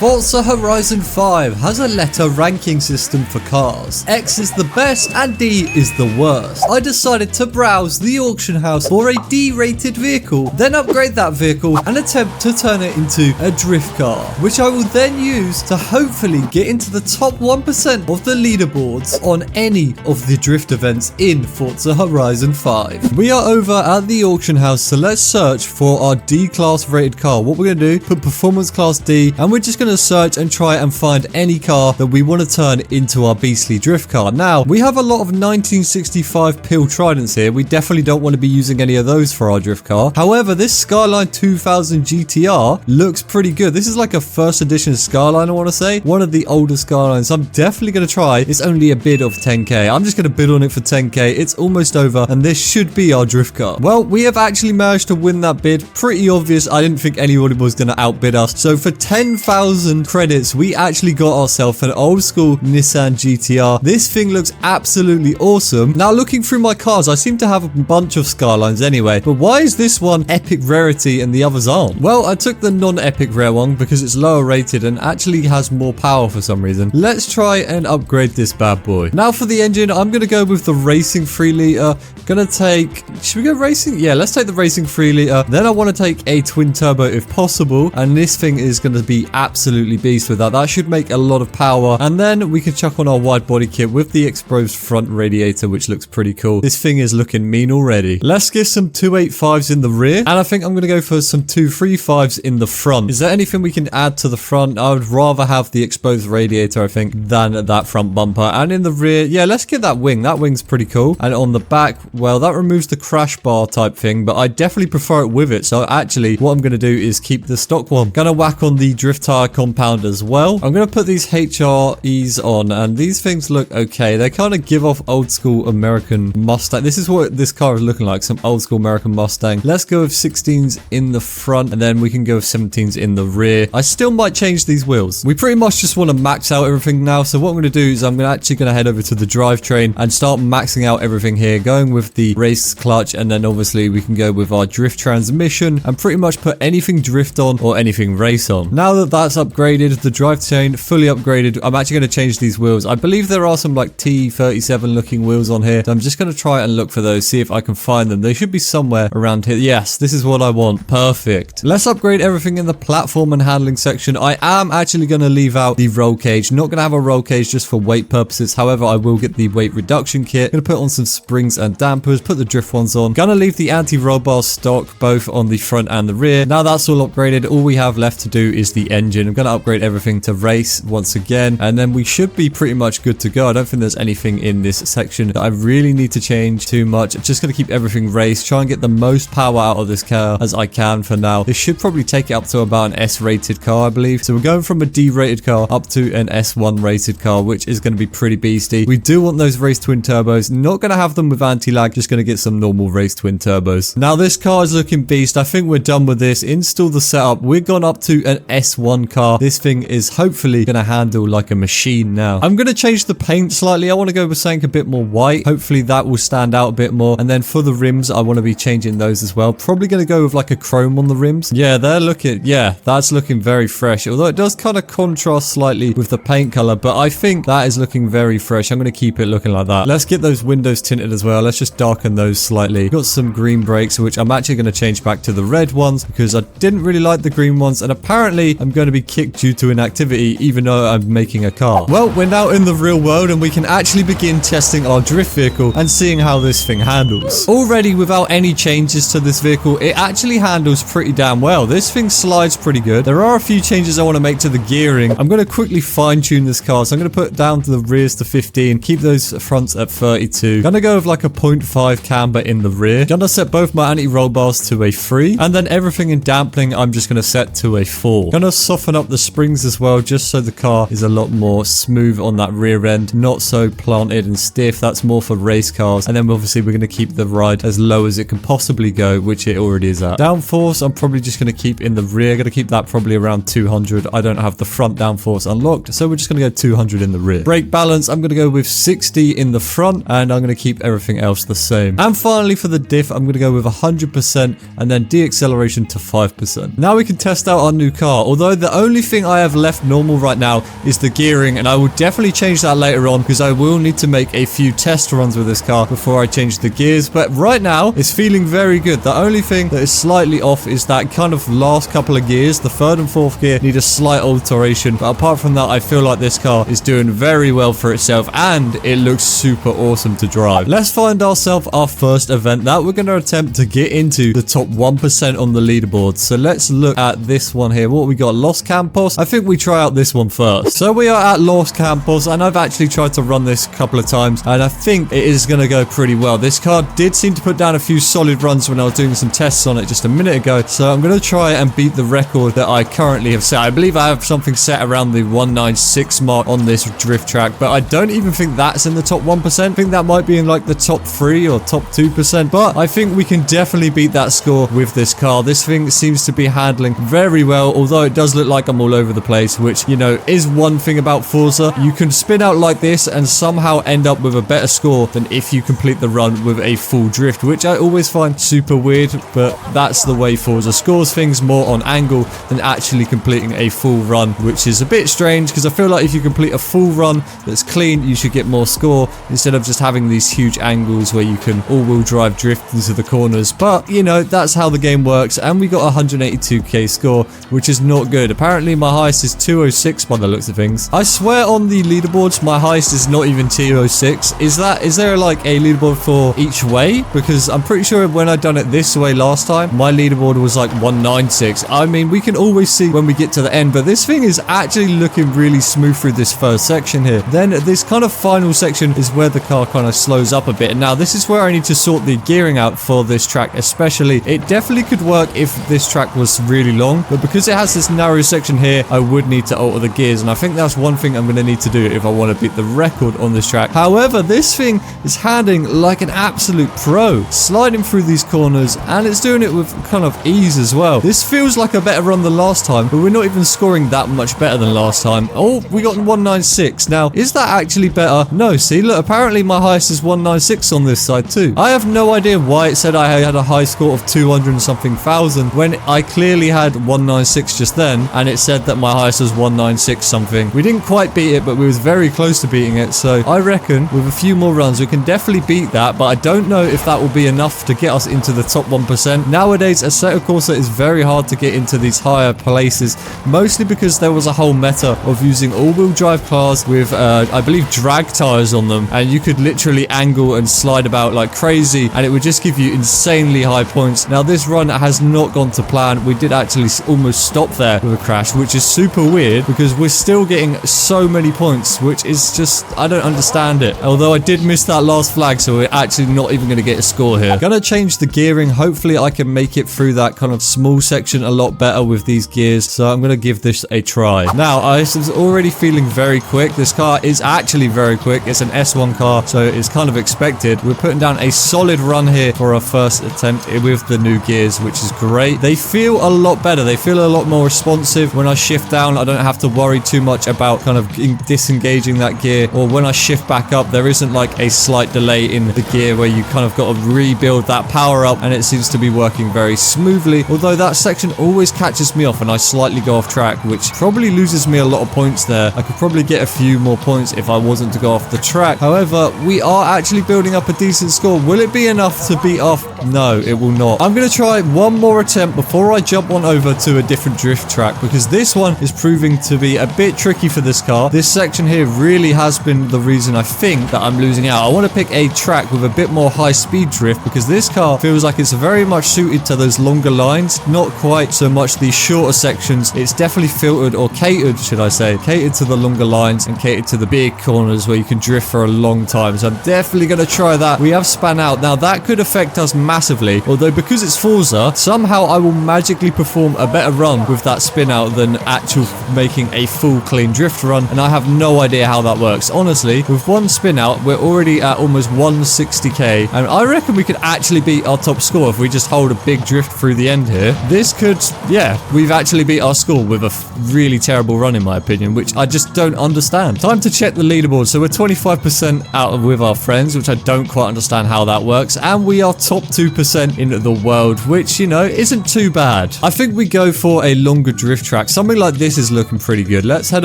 Forza Horizon 5 has a letter ranking system for cars. X is the best and D is the worst. I decided to browse the auction house for a D-rated vehicle, then upgrade that vehicle and attempt to turn it into a drift car, which I will then use to hopefully get into the top 1% of the leaderboards on any of the drift events in Forza Horizon 5. We are over at the auction house, so let's search for our D-class rated car. What we're going to do, put performance class D, and we're just going to search and try and find any car that we want to turn into our beastly drift car. Now, we have a lot of 1965 Peel Tridents here. We definitely don't want to be using any of those for our drift car. However, this Skyline 2000 GTR looks pretty good. This is like a first edition Skyline, I want to say. One of the older Skylines. I'm definitely going to try. It's only a bid of 10k. I'm just going to bid on it for 10k. It's almost over, and this should be our drift car. Well, we have actually managed to win that bid. Pretty obvious. I didn't think anybody was going to outbid us. So for 10,000 credits, we actually got ourselves an old school Nissan GTR. This thing looks absolutely awesome. Now, looking through my cars, I seem to have a bunch of Skylines anyway, but why is this one epic rarity and the others aren't? Well, I took the non-epic rare one because it's lower rated and actually has more power for some reason. Let's try and upgrade this bad boy. Now for the engine, I'm going to go with the racing 3 litre. Gonna take, should we go racing? Yeah, let's take the racing 3 litre. Then I want to take a twin turbo if possible, and this thing is going to be absolutely beast with that. That should make a lot of power, and then we can chuck on our wide body kit with the exposed front radiator, which looks pretty cool. This thing is looking mean already. Let's get some 285s in the rear, and I think I'm going to go for some 235s in the front. Is there anything we can add to the front? I would rather have the exposed radiator, I think, than that front bumper. And in the rear, yeah, let's get that wing. That wing's pretty cool. And on the back, well, that removes the crash bar type thing, but I definitely prefer it with it. So actually, what I'm going to do is keep the stock one. Gonna whack on the drift tire compound as well. I'm going to put these HREs on, and these things look okay. They kind of give off old school American Mustang. This is what this car is looking like, some old school American Mustang. Let's go with 16s in the front, and then we can go with 17s in the rear. I still might change these wheels. We pretty much just want to max out everything now. So what I'm going to do is I'm actually going to head over to the drivetrain and start maxing out everything here, going with the race clutch, and then obviously we can go with our drift transmission and pretty much put anything drift on or anything race on. Now that that's upgraded, the drivetrain fully upgraded, I'm actually going to change these wheels. I believe there are some like T37 looking wheels on here, so I'm just going to try and look for those, see if I can find them. They should be somewhere around here. Yes, this is what I want. Perfect. Let's upgrade everything in the platform and handling section. I am actually going to leave out the roll cage. Not going to have a roll cage just for weight purposes. However, I will get the weight reduction kit. Going to put on some springs and dampers, put the drift ones on. Gonna leave the anti-roll bar stock both on the front and the rear. Now that's all upgraded, all we have left to do is the engine. I'm gonna upgrade everything to race once again, and then we should be pretty much good to go. I don't think there's anything in this section that I really need to change too much. I'm just gonna keep everything race, try and get the most power out of this car as I can for now. This should probably take it up to about an S-rated car, I believe. So we're going from a D-rated car up to an S1 rated car, which is going to be pretty beasty. We do want those race twin turbos. Not going to have them with anti-lag, just going to get some normal race twin turbos. Now this car is looking beast. I think we're done with this. Install the setup. We're gone up to an S1 car. This thing is hopefully going to handle like a machine now. I'm going to change the paint slightly. I want to go with something a bit more white. Hopefully that will stand out a bit more. And then for the rims, I want to be changing those as well. Probably going to go with like a chrome on the rims. Yeah, that's looking very fresh. Although it does kind of contrast slightly with the paint color, but I think that is looking very fresh. I'm going to keep it looking like that. Let's get those windows tinted as well. Let's just darken those slightly. Got some green brakes, which I'm actually going to change back to the red ones because I didn't really like the green ones, and apparently I'm going to be kicked due to inactivity even though I'm making a car. Well, we're now in the real world and we can actually begin testing our drift vehicle and seeing how this thing handles. Already, without any changes to this vehicle, it actually handles pretty damn well. This thing slides pretty good. There are a few changes I want to make to the gearing. I'm going to quickly fine tune this car, so I'm going to put down to the rears to 15, keep those fronts at 32. Gonna go with like a 0.5 camber in the rear. Gonna set both my anti-roll bars to a 3, and then everything in dampening I'm just gonna set to a 4. Gonna soften up the springs as well, just so the car is a lot more smooth on that rear end, not so planted and stiff. That's more for race cars. And then obviously we're gonna keep the ride as low as it can possibly go, which it already is at. Downforce I'm probably just gonna keep in the rear. Gonna keep that probably around 200. I don't have the front downforce unlocked, so we're just gonna go 200 in the rear. Brake balance I'm gonna go with 60 in the front, and I'm gonna keep everything else the same. And finally for the diff, I'm gonna go with 100% and then de-acceleration to 5%. Now we can test out our new car. Although the only only thing I have left normal right now is the gearing, and I will definitely change that later on because I will need to make a few test runs with this car before I change the gears. But right now, it's feeling very good. The only thing that is slightly off is that kind of last couple of gears. The third and fourth gear need a slight alteration, but apart from that, I feel like this car is doing very well for itself, and it looks super awesome to drive. Let's find ourselves our first event that we're going to attempt to get into the top 1% on the leaderboard. So let's look at this one here. What we got? Los Campos. I think we try out this one first. So we are at Los Campos, and I've actually tried to run this a couple of times, and I think it is going to go pretty well. This car did seem to put down a few solid runs when I was doing some tests on it just a minute ago, so I'm going to try and beat the record that I currently have set. I believe I have something set around the 196 mark on this drift track, but I don't even think that's in the top 1%. I think that might be in like the top 3 or top 2%, but I think we can definitely beat that score with this car. This thing seems to be handling very well, although it does look like I'm all over the place, which, you know, is one thing about Forza. You can spin out like this and somehow end up with a better score than if you complete the run with a full drift, which I always find super weird, but that's the way Forza scores things, more on angle than actually completing a full run, which is a bit strange because I feel like if you complete a full run that's clean, you should get more score instead of just having these huge angles where you can all-wheel drive drift into the corners. But, you know, that's how the game works, and we got 182k score, which is not good. Apparently my highest is 206 by the looks of things. I swear on the leaderboards my highest is not even 206. Is there like a leaderboard for each way? Because I'm pretty sure when I done it this way last time, my leaderboard was like 196. I mean, we can always see when we get to the end, but this thing is actually looking really smooth through this first section here. Then this kind of final section is where the car kind of slows up a bit. And now this is where I need to sort the gearing out for this track especially. It definitely could work if this track was really long, but because it has this narrow section here, I would need to alter the gears, and I think that's one thing I'm going to need to do if I want to beat the record on this track. However, this thing is handling like an absolute pro, sliding through these corners, and it's doing it with kind of ease as well. This feels like a better run than last time, but we're not even scoring that much better than last time. Oh, we got 196. Now, is that actually better? No, see, look, apparently my highest is 196 on this side too. I have no idea why it said I had a high score of 200 and something thousand when I clearly had 196 just then, and it said that my highest was 196 something. We didn't quite beat it, but we was very close to beating it, so I reckon with a few more runs we can definitely beat that, but I don't know if that will be enough to get us into the top 1%. Nowadays, Assetto Corsa is very hard to get into these higher places, mostly because there was a whole meta of using all-wheel drive cars with, I believe, drag tires on them, and you could literally angle and slide about like crazy, and it would just give you insanely high points. Now, this run has not gone to plan. We did actually almost stop there with a crash, which is super weird because we're still getting so many points, which is just, I don't understand it. Although I did miss that last flag, so we're actually not even going to get a score here. Gonna change the gearing. Hopefully I can make it through that kind of small section a lot better with these gears, so I'm going to give this a try. Now, I was already feeling very quick. This car is actually very quick. It's an S1 car, so it's kind of expected. We're putting down a solid run here for our first attempt with the new gears, which is great. They feel a lot better. They feel a lot more responsive. When I shift down, I don't have to worry too much about kind of disengaging that gear, or when I shift back up, there isn't like a slight delay in the gear where you kind of got to rebuild that power up, and it seems to be working very smoothly. Although that section always catches me off and I slightly go off track, which probably loses me a lot of points there. I could probably get a few more points if I wasn't to go off the track. However, we are actually building up a decent score. Will it be enough to beat off? No, it will not. I'm going to try one more attempt before I jump on over to a different drift track, because this one is proving to be a bit tricky for this car. This section here really has been the reason I think that I'm losing out. I want to pick a track with a bit more high speed drift, because this car feels like it's very much suited to those longer lines, not quite so much these shorter sections. It's definitely filtered, or catered, should I say, catered to the longer lines and catered to the big corners where you can drift for a long time. So I'm definitely going to try that. We have span out. Now that could affect us massively, although because it's Forza, somehow I will magically perform a better run with that spin out than actual making a full clean drift run, and I have no idea how that works. Honestly, with one spin out, we're already at almost 160k, and I reckon we could actually beat our top score if we just hold a big drift through the end here. This could, yeah, we've actually beat our score with a really terrible run in my opinion, which I just don't understand. Time to check the leaderboard. So we're 25% out with our friends, which I don't quite understand how that works, and we are top 2% in the world, which, you know, isn't too bad. I think we go for a longer drift track track. Something like this is looking pretty good. Let's head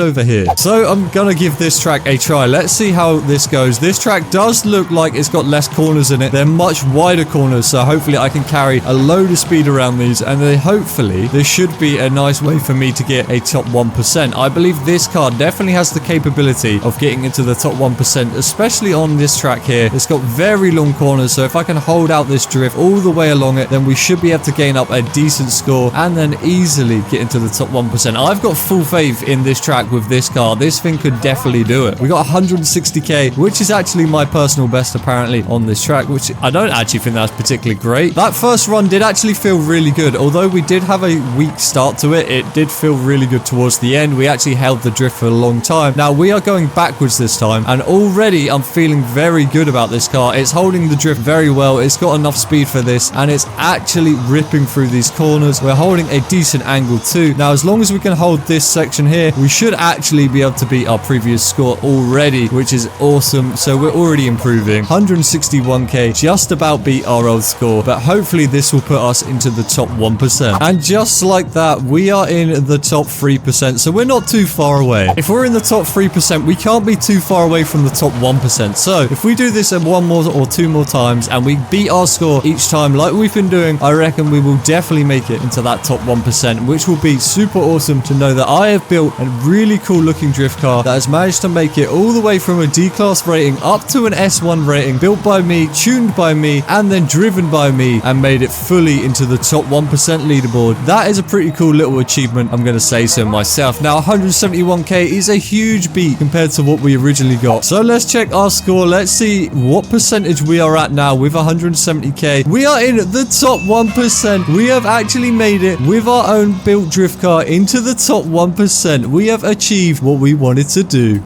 over here. So I'm gonna give this track a try. Let's see how this goes. This track does look like it's got less corners in it. They're much wider corners, so hopefully I can carry a load of speed around these, and then hopefully this should be a nice way for me to get a top 1%. I believe this car definitely has the capability of getting into the top 1%, especially on this track here. It's got very long corners, so if I can hold out this drift all the way along it, then we should be able to gain up a decent score and then easily get into the top 1%. I've got full faith in this track with this car. This thing could definitely do it. We got 160k, which is actually my personal best apparently on this track, which I don't actually think that's particularly great. That first run did actually feel really good. Although we did have a weak start to it, it did feel really good towards the end. We actually held the drift for a long time. Now we are going backwards this time, and already I'm feeling very good about this car. It's holding the drift very well. It's got enough speed for this, and it's actually ripping through these corners. We're holding a decent angle too. Now as long as we can hold this section here, we should actually be able to beat our previous score already, which is awesome. So we're already improving. 161k, just about beat our old score, but hopefully this will put us into the top 1%. And just like that, we are in the top 3%, so we're not too far away. If we're in the top 3%, we can't be too far away from the top 1%. So if we do this one more or two more times and we beat our score each time like we've been doing, I reckon we will definitely make it into that top 1%, which will be super awesome to know that I have built a really cool looking drift car that has managed to make it all the way from a D-class rating up to an S1 rating, built by me, tuned by me, and then driven by me, and made it fully into the top 1% leaderboard. That is a pretty cool little achievement, I'm going to say so myself. Now 171k is a huge beat compared to what we originally got. So let's check our score. Let's see what percentage we are at now with 170k. We are in the top 1%. We have actually made it with our own built drift car into the top 1%. We have achieved what we wanted to do.